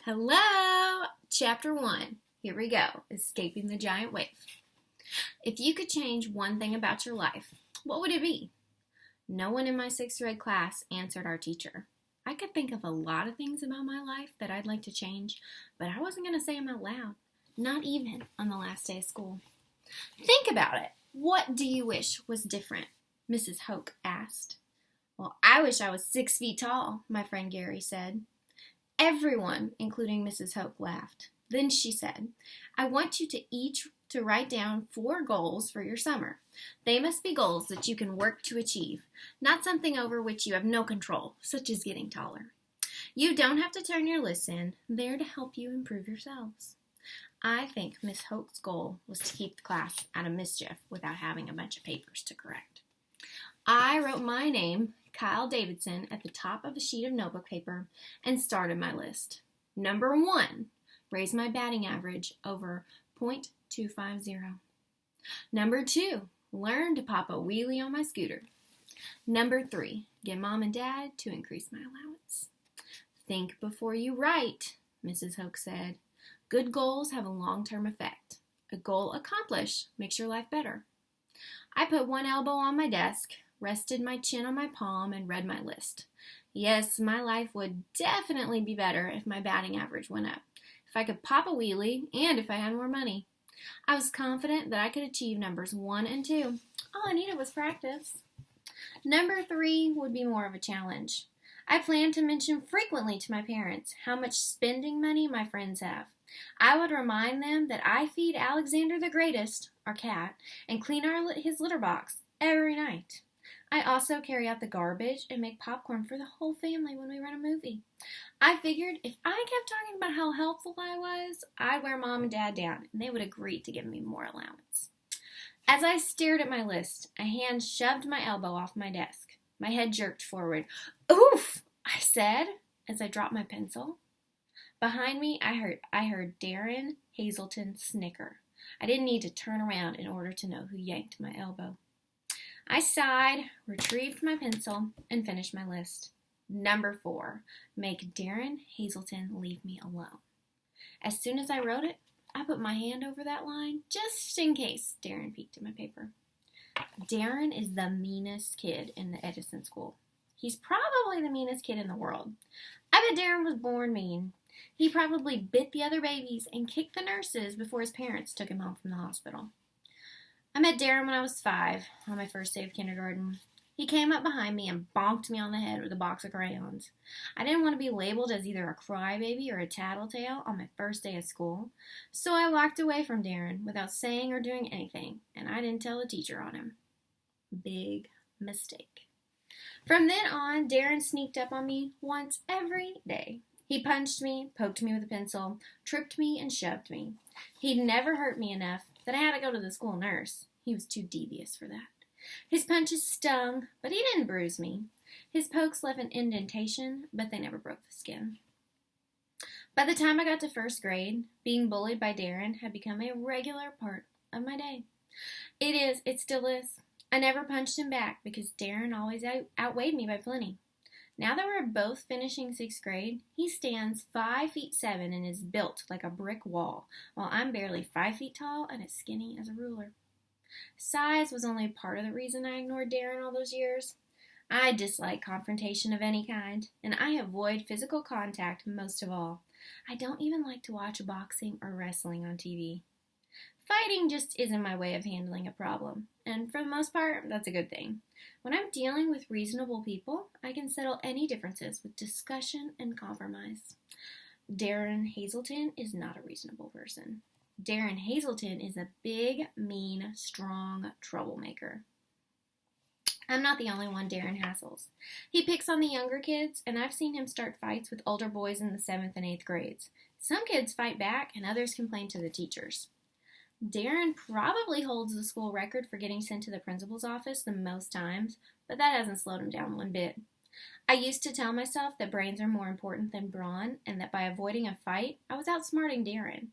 Hello! Chapter 1. Here we go. Escaping the giant wave. If you could change one thing about your life, what would it be? No one in my 6th grade class answered our teacher. I could think of a lot of things about my life that I'd like to change, but I wasn't going to say them out loud. Not even on the last day of school. Think about it. What do you wish was different? Mrs. Hoke asked. Well, I wish I was 6 feet tall, my friend Gary said. Everyone, including Mrs. Hope, laughed. Then she said, I want you to each to write down 4 goals for your summer. They must be goals that you can work to achieve, not something over which you have no control, such as getting taller. You don't have to turn your lists in. They're to help you improve yourselves. I think Miss Hope's goal was to keep the class out of mischief without having a bunch of papers to correct. I wrote my name, Kyle Davidson, at the top of a sheet of notebook paper and started my list. Number 1, raise my batting average over .250. Number 2, learn to pop a wheelie on my scooter. Number 3, get mom and dad to increase my allowance. Think before you write, Mrs. Hoke said. Good goals have a long-term effect. A goal accomplished makes your life better. I put one elbow on my desk, rested my chin on my palm, and read my list. Yes, my life would definitely be better if my batting average went up, if I could pop a wheelie, and if I had more money. I was confident that I could achieve numbers 1 and 2. All I needed was practice. Number 3 would be more of a challenge. I planned to mention frequently to my parents how much spending money my friends have. I would remind them that I feed Alexander the Greatest, our cat, and clean his litter box every night. I also carry out the garbage and make popcorn for the whole family when we run a movie. I figured if I kept talking about how helpful I was, I'd wear mom and dad down, and they would agree to give me more allowance. As I stared at my list, a hand shoved my elbow off my desk. My head jerked forward. Oof! I said as I dropped my pencil. Behind me, I heard Darrin Hazelton snicker. I didn't need to turn around in order to know who yanked my elbow. I sighed, retrieved my pencil, and finished my list. Number 4, make Darrin Hazelton leave me alone. As soon as I wrote it, I put my hand over that line just in case Darrin peeked at my paper. Darrin is the meanest kid in the Edison school. He's probably the meanest kid in the world. I bet Darrin was born mean. He probably bit the other babies and kicked the nurses before his parents took him home from the hospital. I met Darrin when I was 5, on my first day of kindergarten. He came up behind me and bonked me on the head with a box of crayons. I didn't want to be labeled as either a crybaby or a tattletale on my first day of school, so I walked away from Darrin without saying or doing anything, and I didn't tell the teacher on him. Big mistake. From then on, Darrin sneaked up on me once every day. He punched me, poked me with a pencil, tripped me, and shoved me. He'd never hurt me enough that I had to go to the school nurse. He was too devious for that. His punches stung, but he didn't bruise me. His pokes left an indentation, but they never broke the skin. By the time I got to 1st grade, being bullied by Darrin had become a regular part of my day. It still is. I never punched him back because Darrin always outweighed me by plenty. Now that we're both finishing 6th grade, he stands 5'7" and is built like a brick wall, while I'm barely 5 feet tall and as skinny as a ruler. Size was only part of the reason I ignored Darrin all those years. I dislike confrontation of any kind, and I avoid physical contact most of all. I don't even like to watch boxing or wrestling on TV. Fighting just isn't my way of handling a problem, and for the most part, that's a good thing. When I'm dealing with reasonable people, I can settle any differences with discussion and compromise. Darrin Hazelton is not a reasonable person. Darrin Hazelton is a big, mean, strong troublemaker. I'm not the only one Darrin hassles. He picks on the younger kids, and I've seen him start fights with older boys in the 7th and 8th grades. Some kids fight back, and others complain to the teachers. Darrin probably holds the school record for getting sent to the principal's office the most times, but that hasn't slowed him down one bit. I used to tell myself that brains are more important than brawn, and that by avoiding a fight, I was outsmarting Darrin.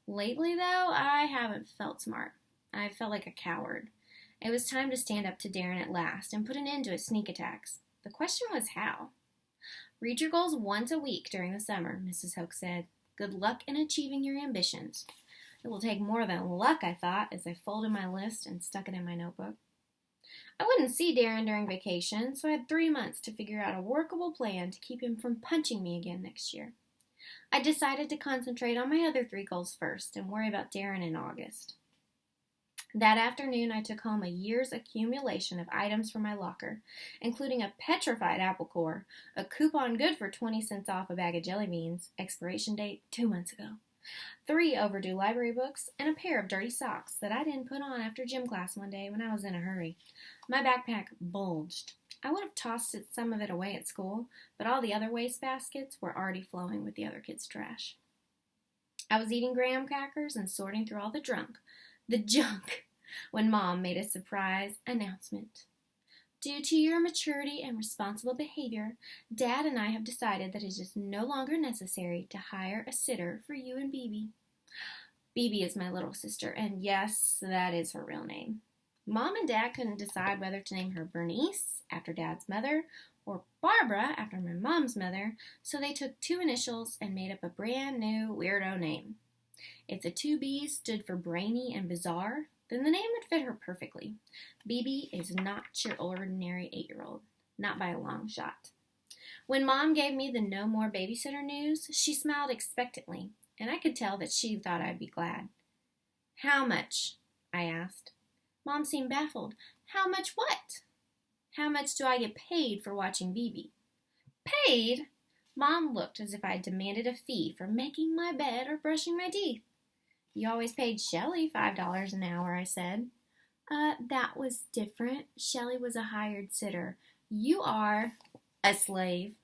Lately, though, I haven't felt smart. I felt like a coward. It was time to stand up to Darrin at last and put an end to his sneak attacks. The question was how. Read your goals once a week during the summer, Mrs. Hoke said. Good luck in achieving your ambitions. It will take more than luck, I thought, as I folded my list and stuck it in my notebook. I wouldn't see Darrin during vacation, so I had 3 months to figure out a workable plan to keep him from punching me again next year. I decided to concentrate on my other 3 goals first and worry about Darrin in August. That afternoon, I took home a year's accumulation of items from my locker, including a petrified apple core, a coupon good for 20 cents off a bag of jelly beans, expiration date 2 months ago, 3 overdue library books, and a pair of dirty socks that I didn't put on after gym class one day when I was in a hurry. My backpack bulged. I would have tossed some of it away at school, but all the other waste baskets were already flowing with the other kids' trash. I was eating graham crackers and sorting through all the junk, when Mom made a surprise announcement. Due to your maturity and responsible behavior, Dad and I have decided that it is no longer necessary to hire a sitter for you and Bebe. Bebe is my little sister, and yes, that is her real name. Mom and Dad couldn't decide whether to name her Bernice, after Dad's mother, or Barbara, after my mom's mother, so they took 2 initials and made up a brand new weirdo name. If the 2 B's stood for brainy and bizarre, then the name would fit her perfectly. Bebe is not your ordinary 8-year-old, not by a long shot. When Mom gave me the no more babysitter news, she smiled expectantly, and I could tell that she thought I'd be glad. How much? I asked. Mom seemed baffled. How much what? How much do I get paid for watching Bebe? Paid? Mom looked as if I had demanded a fee for making my bed or brushing my teeth. You always paid Shelley $5 an hour, I said. That was different. Shelley was a hired sitter. You are a slave.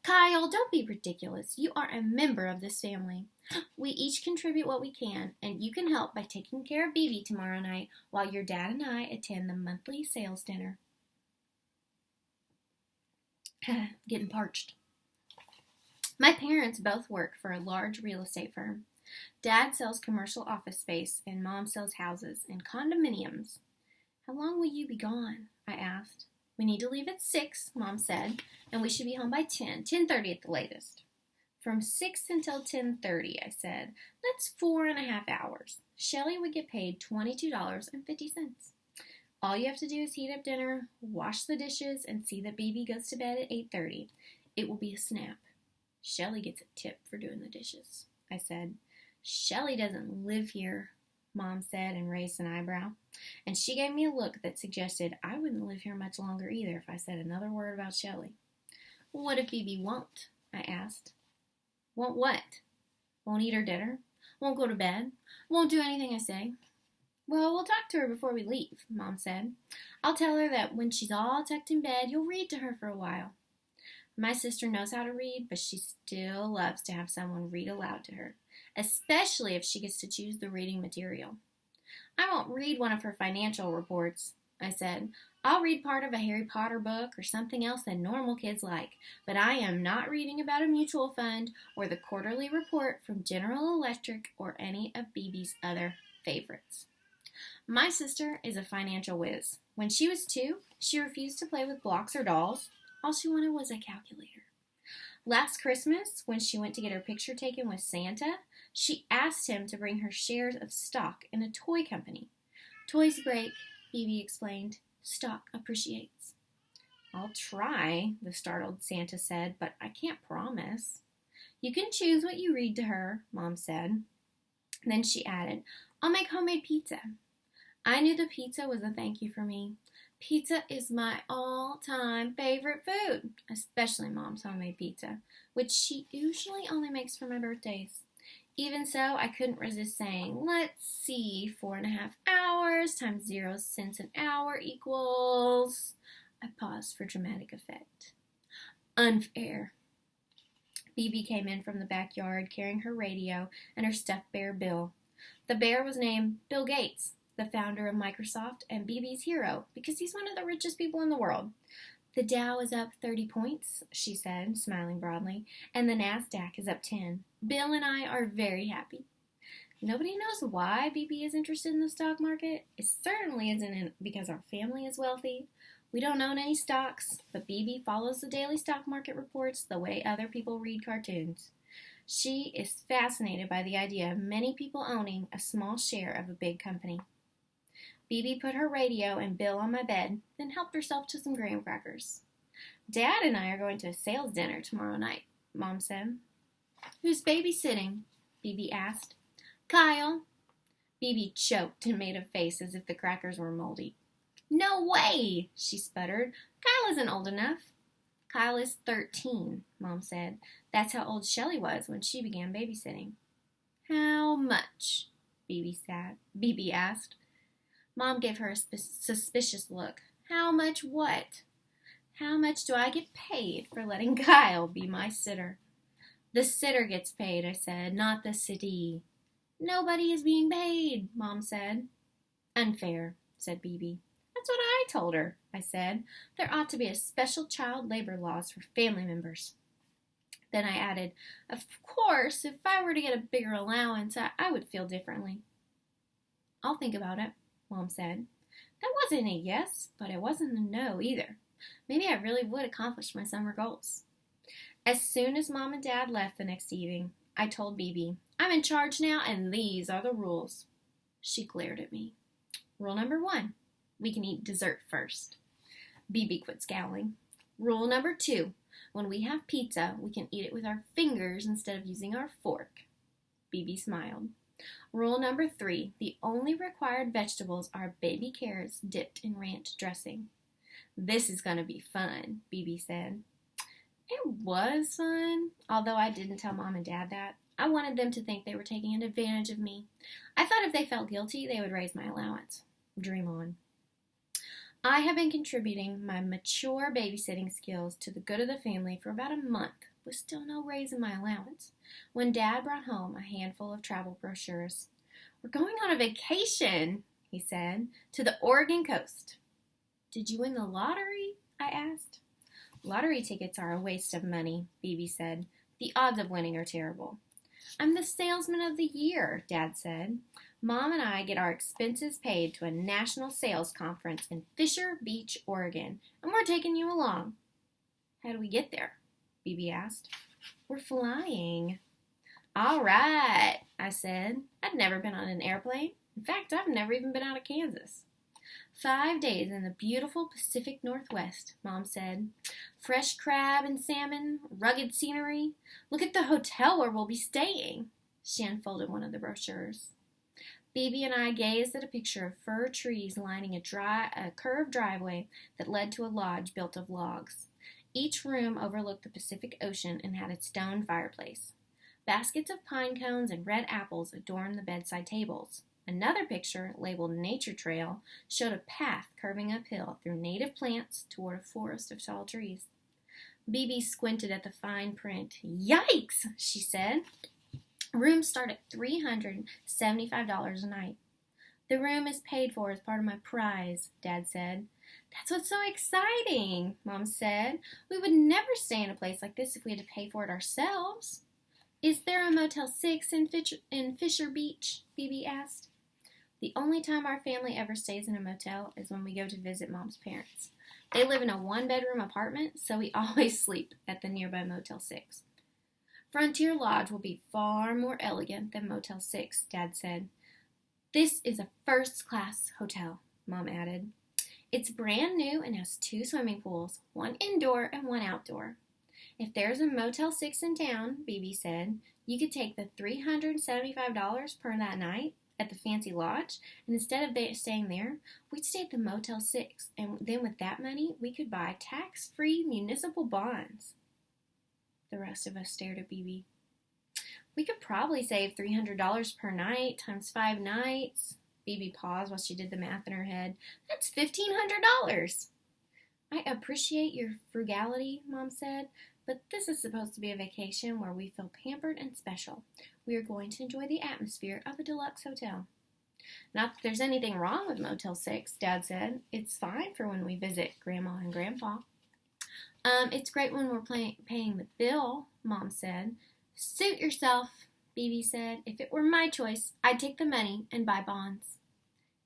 Kyle, don't be ridiculous. You are a member of this family. We each contribute what we can, and you can help by taking care of Bebe tomorrow night while your dad and I attend the monthly sales dinner. Getting parched. My parents both work for a large real estate firm. Dad sells commercial office space, and Mom sells houses and condominiums. How long will you be gone? I asked. We need to leave at 6, Mom said, and we should be home by 10:30 at the latest. From 6 until 10:30, I said. That's 4.5 hours. Shelley would get paid $22.50. All you have to do is heat up dinner, wash the dishes, and see that Bebe goes to bed at 8:30. It will be a snap. Shelley gets a tip for doing the dishes, I said. Shelley doesn't live here, Mom said and raised an eyebrow. And she gave me a look that suggested I wouldn't live here much longer either if I said another word about Shelley. What if Bebe won't? I asked. Won't what? Won't eat her dinner? Won't go to bed? Won't do anything I say? Well, we'll talk to her before we leave, Mom said. I'll tell her that when she's all tucked in bed, you'll read to her for a while. My sister knows how to read, but she still loves to have someone read aloud to her, especially if she gets to choose the reading material. I won't read one of her financial reports, I said. I'll read part of a Harry Potter book or something else that normal kids like, but I am not reading about a mutual fund or the quarterly report from General Electric or any of Bebe's other favorites. My sister is a financial whiz. When she was 2, she refused to play with blocks or dolls. All she wanted was a calculator. Last Christmas, when she went to get her picture taken with Santa, she asked him to bring her shares of stock in a toy company. Toys break, Bebe explained. Stock appreciates. I'll try, the startled Santa said, but I can't promise. You can choose what you read to her, Mom said. Then she added, I'll make homemade pizza. I knew the pizza was a thank you for me. Pizza is my all-time favorite food, especially Mom's homemade pizza, which she usually only makes for my birthdays. Even so, I couldn't resist saying, let's see, 4.5 hours times 0 cents an hour equals... I paused for dramatic effect. Unfair. Bebe came in from the backyard carrying her radio and her stuffed bear Bill. The bear was named Bill Gates, the founder of Microsoft and Bebe's hero, because he's one of the richest people in the world. The Dow is up 30 points, she said, smiling broadly, and the NASDAQ is up 10. Bill and I are very happy. Nobody knows why Bebe is interested in the stock market. It certainly isn't because our family is wealthy. We don't own any stocks, but Bibi follows the daily stock market reports the way other people read cartoons. She is fascinated by the idea of many people owning a small share of a big company. Bibi put her radio and Bill on my bed, then helped herself to some graham crackers. Dad and I are going to a sales dinner tomorrow night, Mom said. Who's babysitting? Bibi asked. Kyle. Bibi choked and made a face as if the crackers were moldy. No way, she sputtered. Kyle isn't old enough. Kyle is 13, Mom said. That's how old Shelley was when she began babysitting. How much? Bibi asked. Mom gave her a suspicious look. How much what? How much do I get paid for letting Kyle be my sitter? The sitter gets paid, I said, not the sittee. Nobody is being paid, Mom said. Unfair, said Bibi. That's what I told her, I said. There ought to be a special child labor laws for family members. Then I added, of course, if I were to get a bigger allowance, I would feel differently. I'll think about it, Mom said. That wasn't a yes, but it wasn't a no either. Maybe I really would accomplish my summer goals. As soon as Mom and Dad left the next evening, I told Bibi, I'm in charge now, and these are the rules. She glared at me. Rule number 1, we can eat dessert first. Bibi quit scowling. Rule number 2, when we have pizza, we can eat it with our fingers instead of using our fork. Bibi smiled. Rule number 3, the only required vegetables are baby carrots dipped in ranch dressing. This is going to be fun, Bibi said. It was fun, although I didn't tell Mom and Dad that. I wanted them to think they were taking advantage of me. I thought if they felt guilty, they would raise my allowance. Dream on. I have been contributing my mature babysitting skills to the good of the family for about a month, with still no raise in my allowance, when Dad brought home a handful of travel brochures. We're going on a vacation, he said, to the Oregon coast. Did you win the lottery? I asked. Lottery tickets are a waste of money, Bibi said. The odds of winning are terrible. I'm the salesman of the year, Dad said. Mom and I get our expenses paid to a national sales conference in Fisher Beach, Oregon, and we're taking you along. How do we get there? Bibi asked. We're flying. All right, I said. I'd never been on an airplane. In fact, I've never even been out of Kansas. 5 days in the beautiful Pacific Northwest, Mom said. Fresh crab and salmon, rugged scenery. Look at the hotel where we'll be staying. She unfolded one of the brochures. Bibi and I gazed at a picture of fir trees lining a curved driveway that led to a lodge built of logs. Each room overlooked the Pacific Ocean and had its stone fireplace. Baskets of pine cones and red apples adorned the bedside tables. Another picture, labeled Nature Trail, showed a path curving uphill through native plants toward a forest of tall trees. Bibi squinted at the fine print. Yikes, she said. Rooms start at $375 a night. The room is paid for as part of my prize, Dad said. That's what's so exciting, Mom said. We would never stay in a place like this if we had to pay for it ourselves. Is there a Motel 6 in Fisher Beach? Bibi asked. The only time our family ever stays in a motel is when we go to visit Mom's parents. They live in a one-bedroom apartment, so we always sleep at the nearby Motel 6. Frontier Lodge will be far more elegant than Motel 6, Dad said. This is a first-class hotel, Mom added. It's brand new and has 2 swimming pools, one indoor and one outdoor. If there's a Motel 6 in town, Bibi said, you could take the $375 per that night at the fancy lodge, and instead of staying there, we'd stay at the Motel 6, and then with that money, we could buy tax-free municipal bonds. The rest of us stared at Bibi. We could probably save $300 per night times 5 nights. Bibi paused while she did the math in her head. That's $1,500. I appreciate your frugality, Mom said, but this is supposed to be a vacation where we feel pampered and special. We are going to enjoy the atmosphere of a deluxe hotel. Not that there's anything wrong with Motel 6, Dad said. It's fine for when we visit Grandma and Grandpa. It's great when we're paying the bill, Mom said. Suit yourself, Bibi said. If it were my choice, I'd take the money and buy bonds.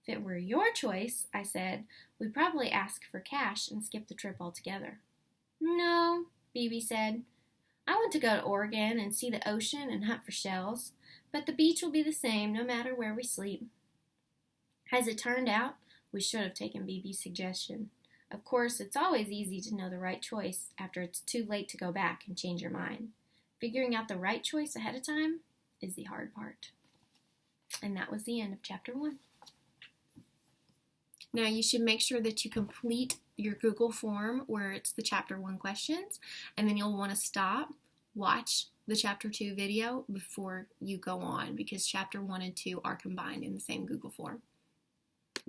If it were your choice, I said, we'd probably ask for cash and skip the trip altogether. No, Phoebe said. I want to go to Oregon and see the ocean and hunt for shells, but the beach will be the same no matter where we sleep. As it turned out, we should have taken Beebe's suggestion. Of course, it's always easy to know the right choice after it's too late to go back and change your mind. Figuring out the right choice ahead of time is the hard part. And that was the end of chapter 1. Now you should make sure that you complete your Google form where it's the chapter 1 questions, and then you'll want to stop, watch the chapter 2 video before you go on, because chapter 1 and 2 are combined in the same Google form.